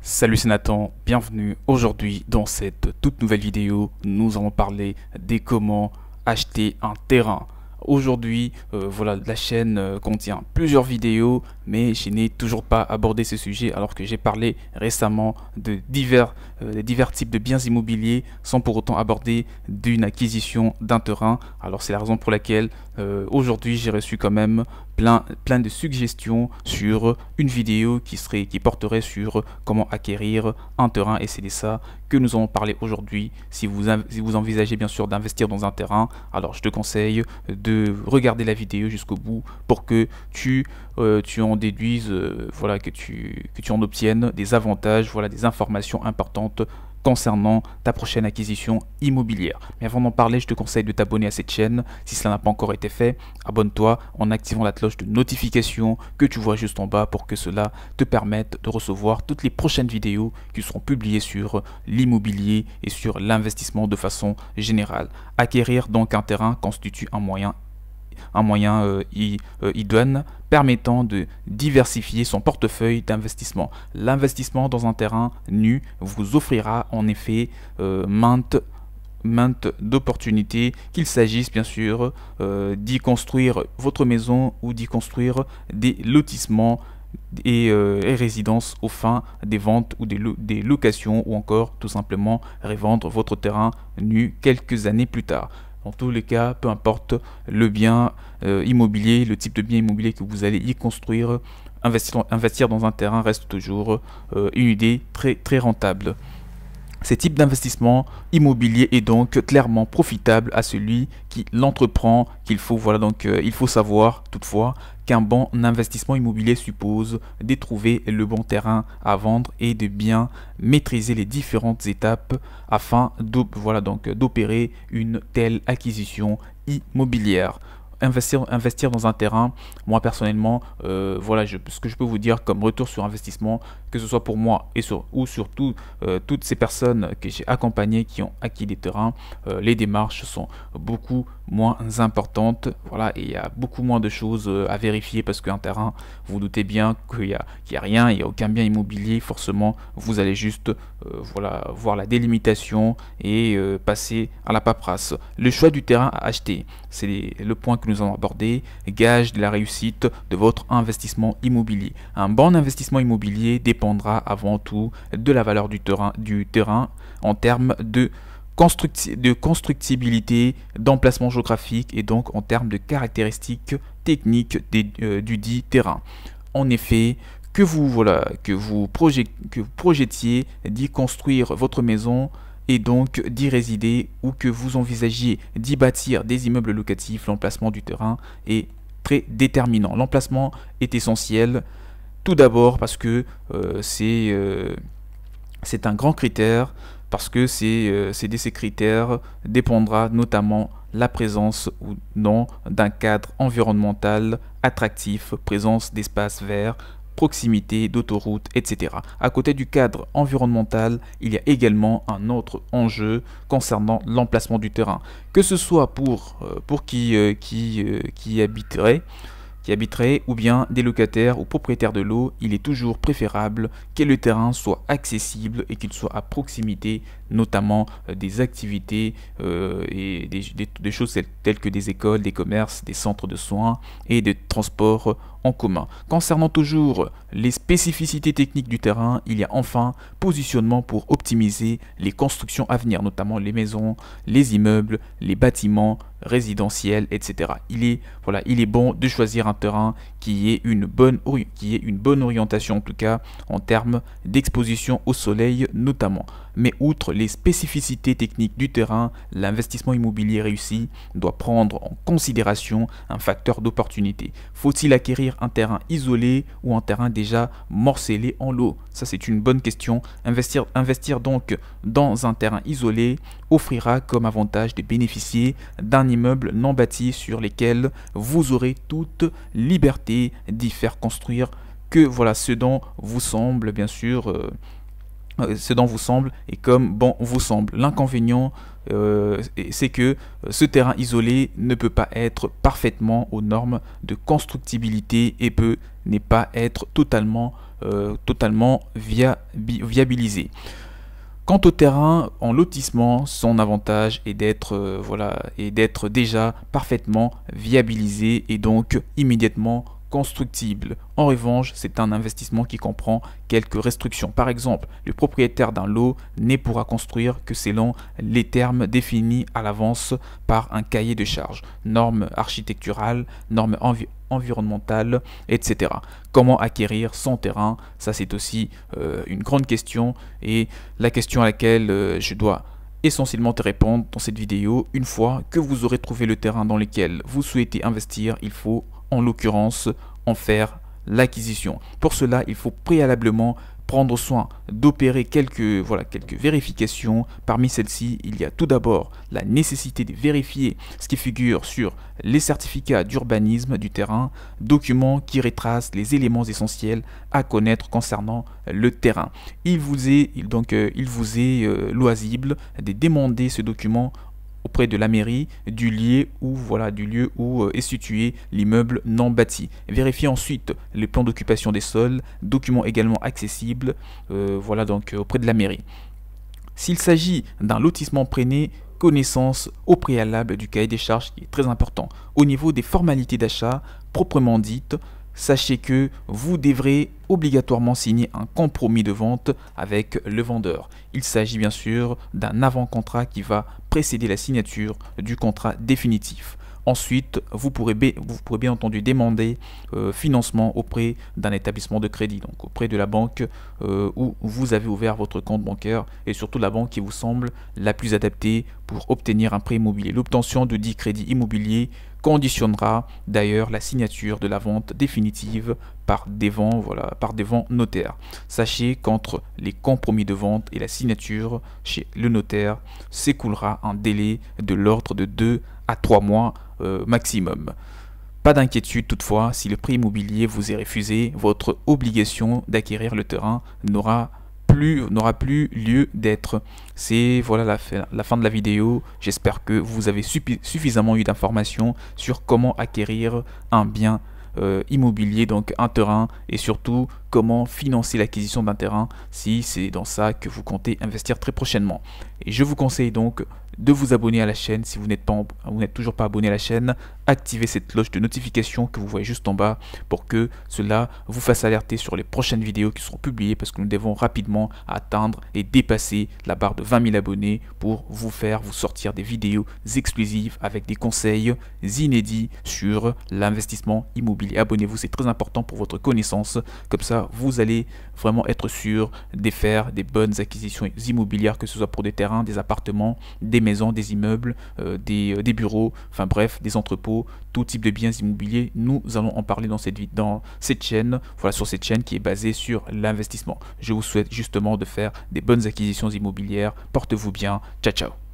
Salut, c'est Nathan, bienvenue. Aujourd'hui dans cette toute nouvelle vidéo, nous allons parler des comment acheter un terrain. Aujourd'hui, voilà, la chaîne contient plusieurs vidéos, mais je n'ai toujours pas abordé ce sujet alors que j'ai parlé récemment de divers types de biens immobiliers sans pour autant aborder d'une acquisition d'un terrain. Alors c'est la raison pour laquelle aujourd'hui j'ai reçu quand même plein de suggestions sur une vidéo qui porterait sur comment acquérir un terrain, et c'est de ça que nous allons parler aujourd'hui. Si vous envisagez bien sûr d'investir dans un terrain, alors je te conseille de regarder la vidéo jusqu'au bout pour que tu en déduises, voilà, que tu en obtiennes des avantages, voilà, des informations importantes concernant ta prochaine acquisition immobilière. Mais avant d'en parler, je te conseille de t'abonner à cette chaîne. Si cela n'a pas encore été fait, abonne-toi en activant la cloche de notification que tu vois juste en bas pour que cela te permette de recevoir toutes les prochaines vidéos qui seront publiées sur l'immobilier et sur l'investissement de façon générale. Acquérir donc un terrain constitue un moyen idoine permettant de diversifier son portefeuille d'investissement. L'investissement dans un terrain nu vous offrira en effet maintes d'opportunités, qu'il s'agisse bien sûr d'y construire votre maison ou d'y construire des lotissements et résidences aux fins des ventes ou des locations, ou encore tout simplement revendre votre terrain nu quelques années plus tard. Dans tous les cas, peu importe le bien immobilier, le type de bien immobilier que vous allez y construire, investir dans un terrain reste toujours une idée très rentable. Ce type d'investissement immobilier est donc clairement profitable à celui qui l'entreprend. Il faut savoir toutefois qu'un bon investissement immobilier suppose de trouver le bon terrain à vendre et de bien maîtriser les différentes étapes afin d'opérer une telle acquisition immobilière. Investir dans un terrain, moi personnellement, ce que je peux vous dire comme retour sur investissement, que ce soit pour moi ou surtout toutes ces personnes que j'ai accompagnées qui ont acquis des terrains, les démarches sont beaucoup moins importantes, voilà, et il y a beaucoup moins de choses à vérifier, parce qu'un terrain, vous doutez bien qu'il y a rien, il n'y a aucun bien immobilier, forcément vous allez juste voir la délimitation et passer à la paperasse. Le choix du terrain à acheter, c'est le point que nous allons aborder, gage de la réussite de votre investissement immobilier. Un bon investissement immobilier dépendra avant tout de la valeur du terrain en termes de constructibilité, d'emplacement géographique et donc en termes de caractéristiques techniques du dit terrain. En effet, que vous projetiez d'y construire votre maison et donc d'y résider, ou que vous envisagiez d'y bâtir des immeubles locatifs, l'emplacement du terrain est très déterminant. L'emplacement est essentiel, tout d'abord parce que c'est un grand critère, parce que de ces critères dépendra notamment la présence ou non d'un cadre environnemental attractif, présence d'espaces verts, proximité d'autoroutes, etc. À côté du cadre environnemental, il y a également un autre enjeu concernant l'emplacement du terrain, que ce soit pour qui habiterait ou bien des locataires ou propriétaires de l'eau. Il est toujours préférable que le terrain soit accessible et qu'il soit à proximité, notamment des activités et des choses telles que des écoles, des commerces, des centres de soins et des transports en commun. Concernant toujours les spécificités techniques du terrain, il y a enfin positionnement pour optimiser les constructions à venir, notamment les maisons, les immeubles, les bâtiments résidentiels, etc. Il est bon de choisir un terrain qui ait une bonne orientation, en tout cas en termes d'exposition au soleil notamment. Mais outre les spécificités techniques du terrain, l'investissement immobilier réussi doit prendre en considération un facteur d'opportunité. Faut-il acquérir un terrain isolé ou un terrain déjà morcelé en lot? Ça, c'est une bonne question. Investir donc dans un terrain isolé offrira comme avantage de bénéficier d'un immeuble non bâti sur lequel vous aurez toute liberté d'y faire construire ce dont vous semble, bien sûr, ce dont vous semble et comme bon vous semble. L'inconvénient, c'est que ce terrain isolé ne peut pas être parfaitement aux normes de constructibilité et n'est pas être totalement totalement viabilisé. Quant au terrain en lotissement, son avantage est d'être déjà parfaitement viabilisé et donc immédiatement constructible. En revanche, c'est un investissement qui comprend quelques restrictions. Par exemple, le propriétaire d'un lot ne pourra construire que selon les termes définis à l'avance par un cahier de charges, normes architecturales, normes environnementales, etc. Comment acquérir son terrain? Ça, c'est aussi une grande question et la question à laquelle je dois essentiellement te répondre dans cette vidéo. Une fois que vous aurez trouvé le terrain dans lequel vous souhaitez investir, il faut en l'occurrence en faire l'acquisition. Pour cela, il faut préalablement prendre soin d'opérer quelques vérifications. Parmi celles-ci, il y a tout d'abord la nécessité de vérifier ce qui figure sur les certificats d'urbanisme du terrain, documents qui retracent les éléments essentiels à connaître concernant le terrain. Il vous est loisible de demander ce document auprès de la mairie du lieu où est situé l'immeuble non bâti. Vérifiez ensuite les plans d'occupation des sols, documents également accessibles auprès de la mairie. S'il s'agit d'un lotissement, prenez connaissance au préalable du cahier des charges qui est très important. Au niveau des formalités d'achat proprement dites, sachez que vous devrez obligatoirement signer un compromis de vente avec le vendeur. Il s'agit bien sûr d'un avant-contrat qui va précéder la signature du contrat définitif. Ensuite, vous pourrez bien entendu demander financement auprès d'un établissement de crédit, donc auprès de la banque où vous avez ouvert votre compte bancaire et surtout la banque qui vous semble la plus adaptée pour obtenir un prêt immobilier. L'obtention de dit crédit immobilier conditionnera d'ailleurs la signature de la vente définitive par des vents notaires. Sachez qu'entre les compromis de vente et la signature chez le notaire s'écoulera un délai de l'ordre de 2 à 3 mois maximum. Pas d'inquiétude toutefois, si le prêt immobilier vous est refusé, votre obligation d'acquérir le terrain n'aura plus lieu d'être. C'est la fin de la vidéo. J'espère que vous avez suffisamment eu d'informations sur comment acquérir un bien immobilier, donc un terrain, et surtout comment financer l'acquisition d'un terrain si c'est dans ça que vous comptez investir très prochainement. Et je vous conseille donc de vous abonner à la chaîne si vous n'êtes toujours pas abonné à la chaîne. Activez cette cloche de notification que vous voyez juste en bas pour que cela vous fasse alerter sur les prochaines vidéos qui seront publiées, parce que nous devons rapidement atteindre et dépasser la barre de 20 000 abonnés pour vous sortir des vidéos exclusives avec des conseils inédits sur l'investissement immobilier. Abonnez-vous, c'est très important pour votre connaissance. Comme ça, vous allez vraiment être sûr de faire des bonnes acquisitions immobilières, que ce soit pour des terrains, des appartements, des maisons, des immeubles, des bureaux, enfin bref, des entrepôts, tout type de biens immobiliers. Nous allons en parler dans cette chaîne, sur cette chaîne qui est basée sur l'investissement. Je vous souhaite justement de faire des bonnes acquisitions immobilières. Portez-vous bien. Ciao, ciao.